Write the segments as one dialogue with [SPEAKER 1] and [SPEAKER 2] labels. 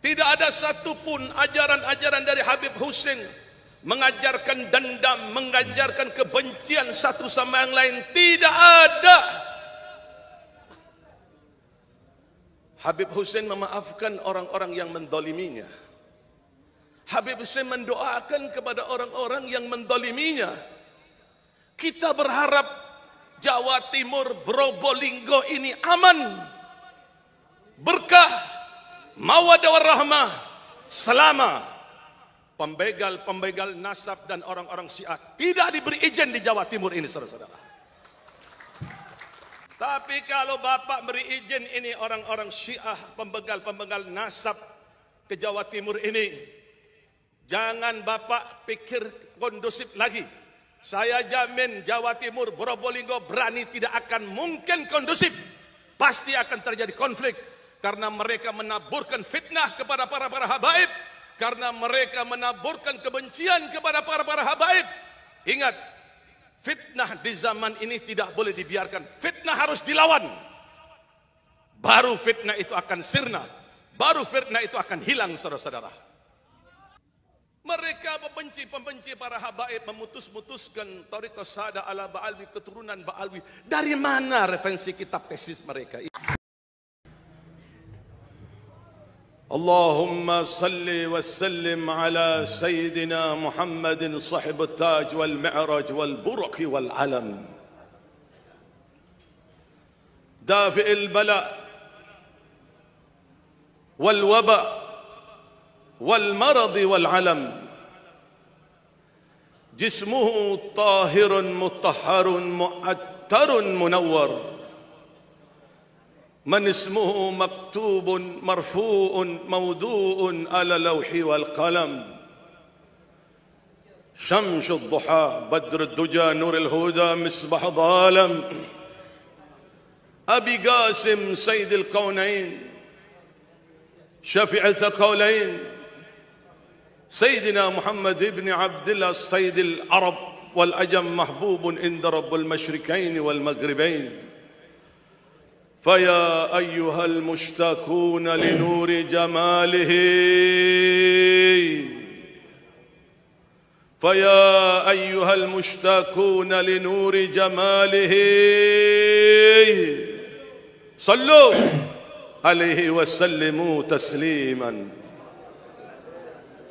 [SPEAKER 1] Tidak ada satupun ajaran-ajaran dari Habib Hussein mengajarkan dendam, mengajarkan kebencian satu sama yang lain. Tidak ada. Habib Hussein memaafkan orang-orang yang mendoliminya. Habib Hussein mendoakan kepada orang-orang yang mendoliminya. Kita berharap Jawa Timur, Probolinggo ini aman, berkah, mawaddah warahmah, selama pembegal-pembegal nasab dan orang-orang Syiah tidak diberi izin di Jawa Timur ini, saudara-saudara. Tapi kalau Bapak beri izin ini orang-orang Syiah, pembegal-pembegal nasab ke Jawa Timur ini, jangan Bapak pikir kondusif lagi. Saya jamin Jawa Timur, Probolinggo berani tidak akan mungkin kondusif. Pasti akan terjadi konflik. Karena mereka menaburkan fitnah kepada para habaib. Karena mereka menaburkan kebencian kepada para habaib. Ingat, fitnah di zaman ini tidak boleh dibiarkan. Fitnah harus dilawan. Baru fitnah itu akan sirna. Baru fitnah itu akan hilang, saudara-saudara. Mereka pembenci para habaib, memutuskan Thariqah Saada ala Ba'alwi, keturunan Ba'alwi. Dari mana referensi kitab tesis mereka? Allahumma salli wa sallim ala Sayyidina Muhammadin sahibut taj wal mi'raj wal burqi wal alam. Dafi'il bala wal waba والمرض والعلم جسمه طاهر مطهر مؤتر منور من اسمه مكتوب مرفوع موضوع على اللوح والقلم شمس الضحى بدر الدجى نور الهدى مصباح ظالم أبي قاسم سيد الكونين شفيع الثقلين سيدنا محمد بن عبد الله السيد العرب والعجم محبوب عند رب المشركين والمغربين فيا أيها المشتاقون لنور جماله فيا أيها المشتاقون لنور جماله صلوا عليه وسلموا تسليما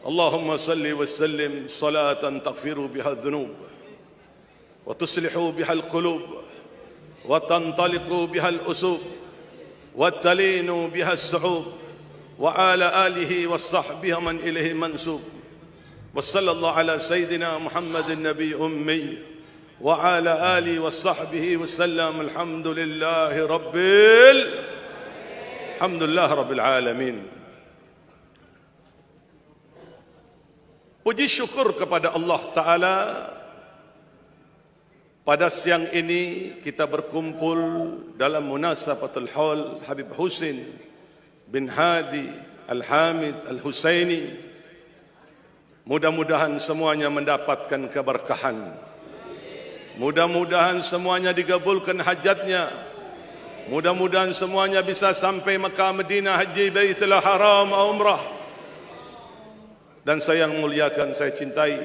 [SPEAKER 1] اللهم صل وسلم صلاة تغفر بها الذنوب وتصلح بها القلوب وتنطلق بها الأسوب وتلين بها السحوب وعلى آله وصحبه من إليه منسوب وصلى الله على سيدنا محمد النبي أمي وعلى آله وصحبه وسلم الحمد لله Rabbil Alamin. Puji syukur kepada Allah Ta'ala. Pada siang ini kita berkumpul dalam munasabatul haul Habib Hussein bin Hadi Al-Hamid Al-Husaini. Mudah-mudahan semuanya mendapatkan keberkahan. Mudah-mudahan semuanya digabulkan hajatnya. Mudah-mudahan semuanya bisa sampai Mekah, Madinah, Haji, Baitul Haram, Umrah. Dan saya yang muliakan, saya cintai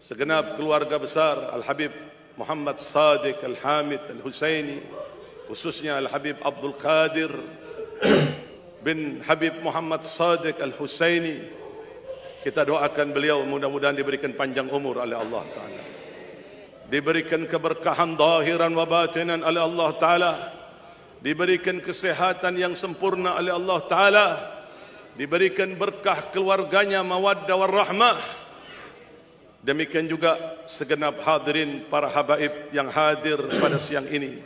[SPEAKER 1] segenap keluarga besar Al-Habib Muhammad Sadiq Al-Hamid Al-Husaini, khususnya Al-Habib Abdul Qadir bin Habib Muhammad Sadiq Al-Husaini. Kita doakan beliau mudah-mudahan diberikan panjang umur oleh Allah Ta'ala, diberikan keberkahan zahiran wa batinan oleh Allah Ta'ala, diberikan kesehatan yang sempurna oleh Allah Ta'ala, diberikan berkah keluarganya, mawaddah warahmah. Demikian juga segenap hadirin para habaib yang hadir pada siang ini.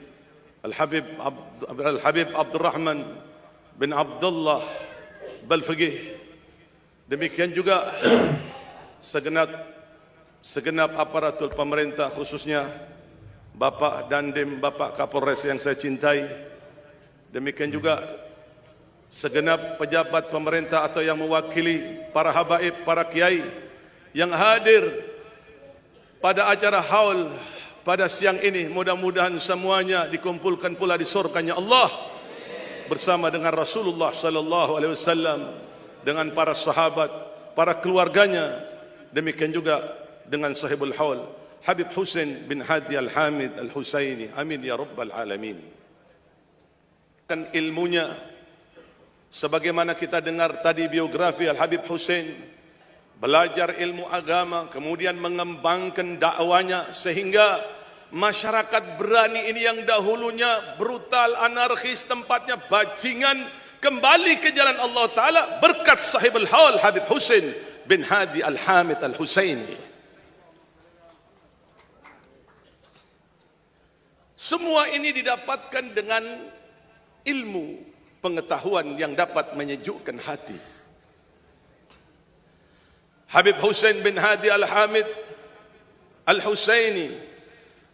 [SPEAKER 1] Al-Habib Abdul Rahman bin Abdullah Balfaqih. Demikian juga segenap aparatur pemerintah, khususnya Bapak Dandim, Bapak Kapolres yang saya cintai. Demikian juga segenap pejabat pemerintah atau yang mewakili para habaib, para kiai yang hadir pada acara haul pada siang ini mudah-mudahan semuanya dikumpulkan pula di surganya Allah bersama dengan Rasulullah sallallahu alaihi wasallam, dengan para sahabat, para keluarganya, demikian juga dengan sahibul haul Habib Husain bin Hadi Al-Hamid Al-Husaini. Amin ya rabbal alamin. Kan ilmunya sebagaimana kita dengar tadi biografi Al-Habib Husain, belajar ilmu agama, kemudian mengembangkan dakwanya sehingga masyarakat berani ini yang dahulunya brutal, anarkis, tempatnya bajingan, kembali ke jalan Allah Ta'ala berkat sahibul haul Habib Husain bin Hadi Al-Hamid Al-Husaini. Semua ini didapatkan dengan ilmu pengetahuan yang dapat menyejukkan hati. Habib Husain bin Hadi Al-Hamid Al-Husaini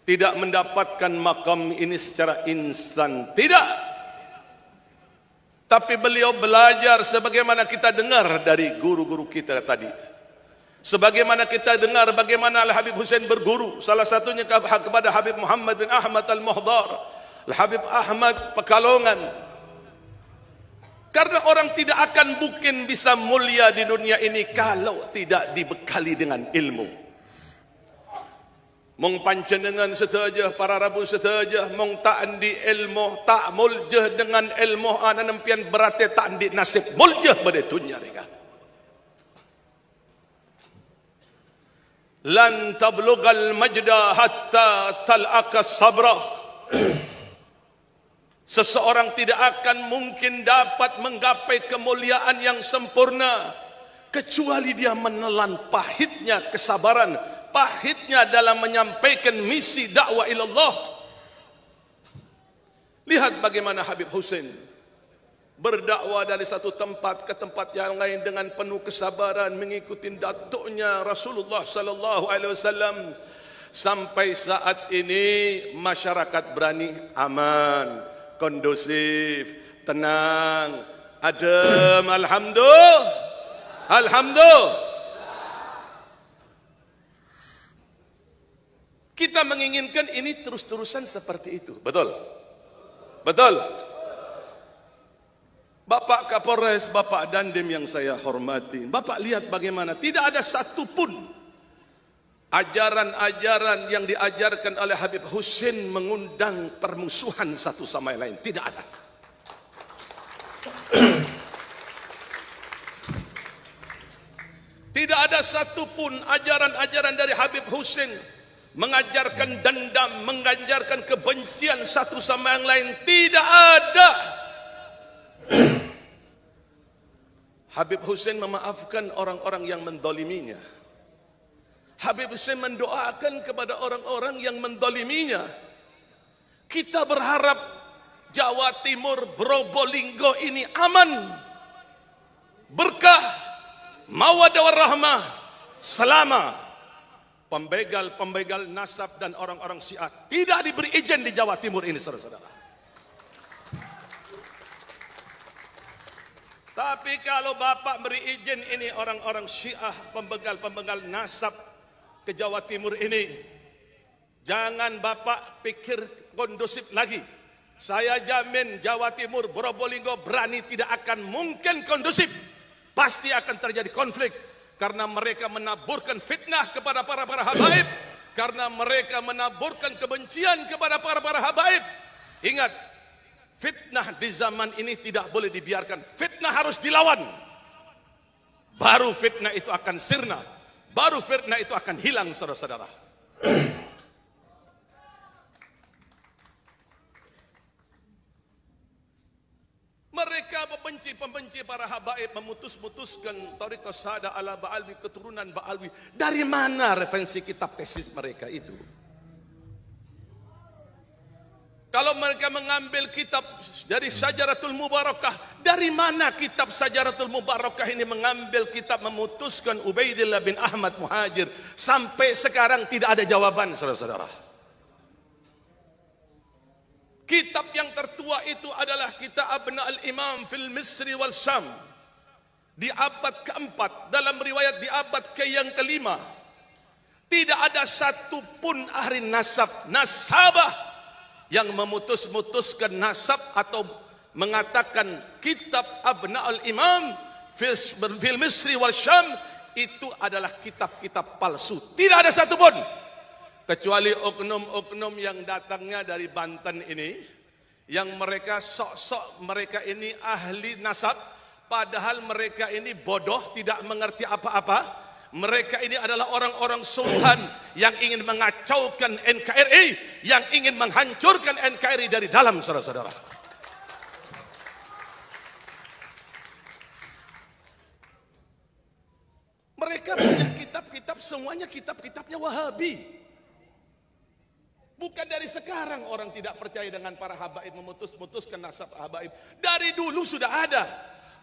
[SPEAKER 1] tidak mendapatkan makam ini secara instan, tidak. Tapi beliau belajar sebagaimana kita dengar dari guru-guru kita tadi. Sebagaimana kita dengar bagaimana Al-Habib Husain berguru, salah satunya kepada Habib Muhammad bin Ahmad Al-Muhdar, Al-Habib Ahmad Pekalongan. Karena orang tidak akan mungkin bisa mulia di dunia ini kalau tidak dibekali dengan ilmu. Mong panjenengan setuju, para rabu setuju, mong tak di ilmu, tak muljah dengan ilmu, ana nempian berarti tak di nasib muljah pada dunia mereka. Lan tablughal majda hatta tal'aka sabra. Seseorang tidak akan mungkin dapat menggapai kemuliaan yang sempurna kecuali dia menelan pahitnya kesabaran, pahitnya dalam menyampaikan misi dakwah ilallah. Lihat bagaimana Habib Husain berdakwah dari satu tempat ke tempat yang lain dengan penuh kesabaran, mengikuti datuknya Rasulullah sallallahu alaihi wasallam, sampai saat ini masyarakat berani, aman, kondusif, tenang, adem, alhamdulillah. Alhamdulillah. Kita menginginkan ini terus-terusan seperti itu. Betul? Betul? Bapak Kapolres, Bapak Dandim yang saya hormati, Bapak lihat bagaimana tidak ada satupun ajaran-ajaran yang diajarkan oleh Habib Husain mengundang permusuhan satu sama yang lain. Tidak ada. Tidak ada satupun ajaran-ajaran dari Habib Husain mengajarkan dendam, mengajarkan kebencian satu sama yang lain. Tidak ada. Habib Husain memaafkan orang-orang yang mendoliminya. Habib Husain mendoakan kepada orang-orang yang mendoliminya. Kita berharap Jawa Timur, Probolinggo ini aman, berkah, mawaddah warahmah, selama pembegal-pembegal nasab dan orang-orang Syiah tidak diberi izin di Jawa Timur ini, saudara-saudara. Tapi kalau Bapak beri izin ini orang-orang Syiah, pembegal-pembegal nasab ke Jawa Timur ini, jangan Bapak pikir kondusif lagi. Saya jamin Jawa Timur, Probolinggo berani tidak akan mungkin kondusif. Pasti akan terjadi konflik. Karena mereka menaburkan fitnah kepada para habaib. Karena mereka menaburkan kebencian kepada para habaib. Ingat, fitnah di zaman ini tidak boleh dibiarkan. Fitnah harus dilawan. Baru fitnah itu akan sirna. Baru fitnah itu akan hilang, saudara-saudara. Mereka pembenci para habaib, memutuskan Thariqah Sadah ala Ba'alwi, keturunan Ba'alwi. Dari mana referensi kitab tesis mereka itu? Kalau mereka mengambil kitab dari Syajaratul Mubarakah, dari mana kitab Syajaratul Mubarakah ini mengambil kitab memutuskan Ubaidillah bin Ahmad Muhajir? Sampai sekarang tidak ada jawaban, saudara-saudara. Kitab yang tertua itu adalah kitab Abna al-Imam fil Misri wal Syam. Di abad keempat, dalam riwayat di abad yang kelima. Tidak ada satupun ahli nasabah yang memutuskan nasab atau mengatakan kitab Abna'ul Imam fil Misri wal Syam itu adalah kitab-kitab palsu. Tidak ada satupun, kecuali oknum-oknum yang datangnya dari Banten ini, yang mereka sok-sok mereka ini ahli nasab, padahal mereka ini bodoh, tidak mengerti apa-apa. Mereka ini adalah orang-orang suruhan yang ingin mengacaukan NKRI, yang ingin menghancurkan NKRI dari dalam, saudara-saudara. Mereka punya kitab-kitab, semuanya kitab-kitabnya Wahabi. Bukan dari sekarang orang tidak percaya dengan para habaib, memutuskan nasab habaib. Dari dulu sudah ada.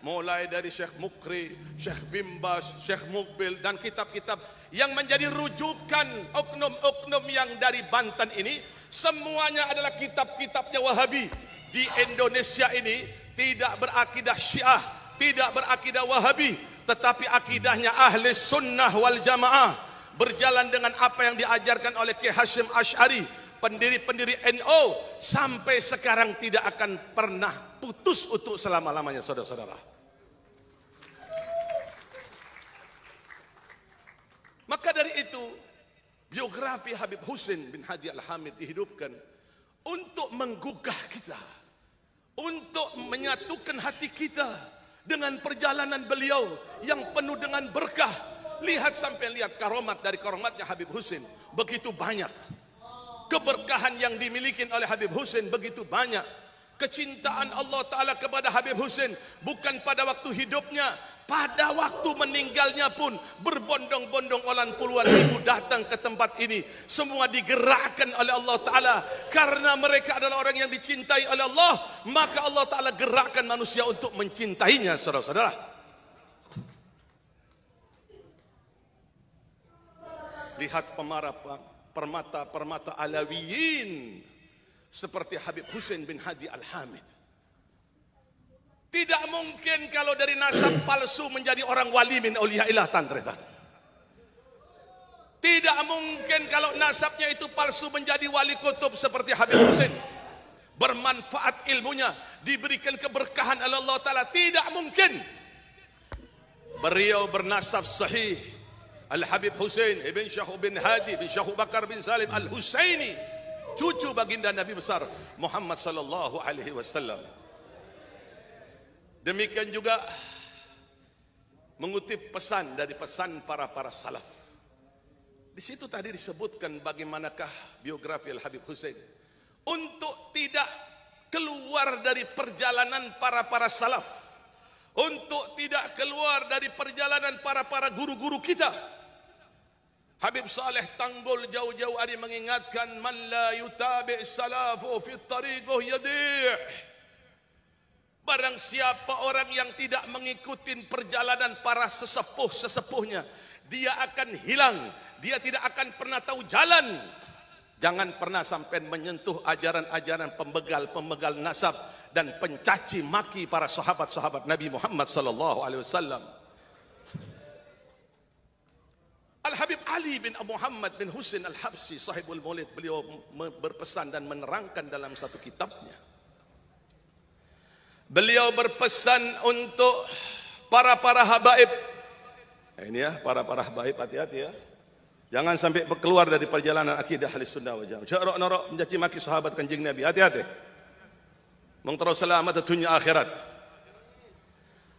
[SPEAKER 1] Mulai dari Syekh Mukri, Syekh Bimbas, Syekh Mukbil, dan kitab-kitab yang menjadi rujukan oknum-oknum yang dari Banten ini, semuanya adalah kitab-kitabnya Wahabi. Di Indonesia ini tidak berakidah Syiah, tidak berakidah Wahabi, tetapi akidahnya ahli sunnah wal jamaah, berjalan dengan apa yang diajarkan oleh Ki Hasyim Asy'ari, pendiri-pendiri NU, sampai sekarang tidak akan pernah putus untuk selama-lamanya, saudara-saudara. Maka dari itu, biografi Habib Husain bin Hadi Al-Hamid dihidupkan untuk menggugah kita, untuk menyatukan hati kita dengan perjalanan beliau yang penuh dengan berkah. Lihat sampai lihat karomat dari karomatnya Habib Husain, begitu banyak. Keberkahan yang dimiliki oleh Habib Husain begitu banyak. Kecintaan Allah Ta'ala kepada Habib Husain bukan pada waktu hidupnya, pada waktu meninggalnya pun berbondong-bondong orang puluhan ribu datang ke tempat ini. Semua digerakkan oleh Allah Ta'ala. Karena mereka adalah orang yang dicintai oleh Allah, maka Allah Ta'ala gerakkan manusia untuk mencintainya, saudara-saudara. Lihat permata Alawiyin seperti Habib Husain bin Hadi Al-Hamid. Tidak mungkin kalau dari nasab palsu menjadi orang wali min auliyaillah tantretan. Tidak mungkin kalau nasabnya itu palsu menjadi wali kutub seperti Habib Husain. Bermanfaat ilmunya, diberikan keberkahan oleh Allah Ta'ala. Tidak mungkin. Beliau bernasab sahih. Al-Habib Husain ibn Syekh bin Hadi bin Syekh Bakar bin Salim Al-Husaini, cucu baginda Nabi besar Muhammad sallallahu alaihi wasallam. Demikian juga mengutip pesan dari pesan para salaf. Di situ tadi disebutkan bagaimanakah biografi Al-Habib Husain untuk tidak keluar dari perjalanan para salaf, untuk tidak keluar dari perjalanan para guru-guru kita. Habib Saleh Tanggul jauh-jauh hari mengingatkan, man la yutabi' salafu fi tariqih yadi'. Barang siapa orang yang tidak mengikuti perjalanan para sesepuhnya, dia akan hilang, dia tidak akan pernah tahu jalan. Jangan pernah sampai menyentuh ajaran-ajaran pembegal nasab dan pencaci maki para sahabat-sahabat Nabi Muhammad sallallahu alaihi wasallam. Al-Habib Ali bin Muhammad bin Husain Al-Habsyi sahibul Maulid, beliau berpesan dan menerangkan dalam satu kitabnya. Beliau berpesan untuk para habaib. Ini ya, para habaib, hati-hati ya. Jangan sampai keluar dari perjalanan akidah ahli sunnah wal jamaah. Syarok norok mencaci maki sahabat kanjeng Nabi. Hati-hati. Mengterus selamat dunia akhirat.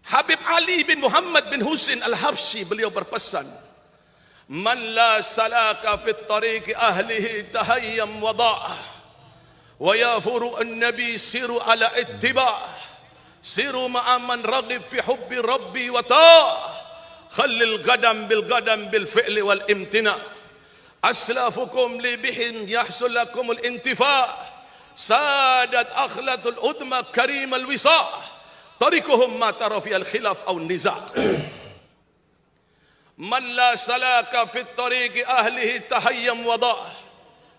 [SPEAKER 1] Habib Ali bin Muhammad bin Husain Al-Habsyi beliau berpesan, man la salaka fit tariqi ahlihi tahayyam wada' wa yafuru an-nabi siru ala ittiba' siru ma'a man raghib fi hubbi rabbi wa ta' khallil gadam bil fi'li wal imtina' aslafukum li bihin yahsul lakum al intifa' sadat akhlatul udma karim al wisa' tariquhum ma tara fi al khilaf aw niza'. Man la salaka fit tariqi ahlihi tahayyam wada'.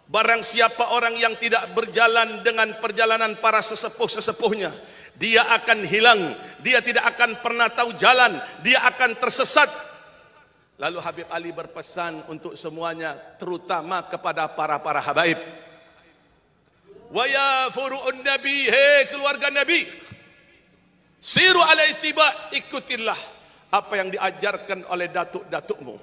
[SPEAKER 1] Barang siapa orang yang tidak berjalan dengan perjalanan para sesepuhnya, dia akan hilang, dia tidak akan pernah tahu jalan, dia akan tersesat. Lalu Habib Ali berpesan untuk semuanya, terutama kepada para habaib. Wa ya furu'un nabi, hei keluarga Nabi, siru ala ittiba, ikutilah apa yang diajarkan oleh datuk-datukmu.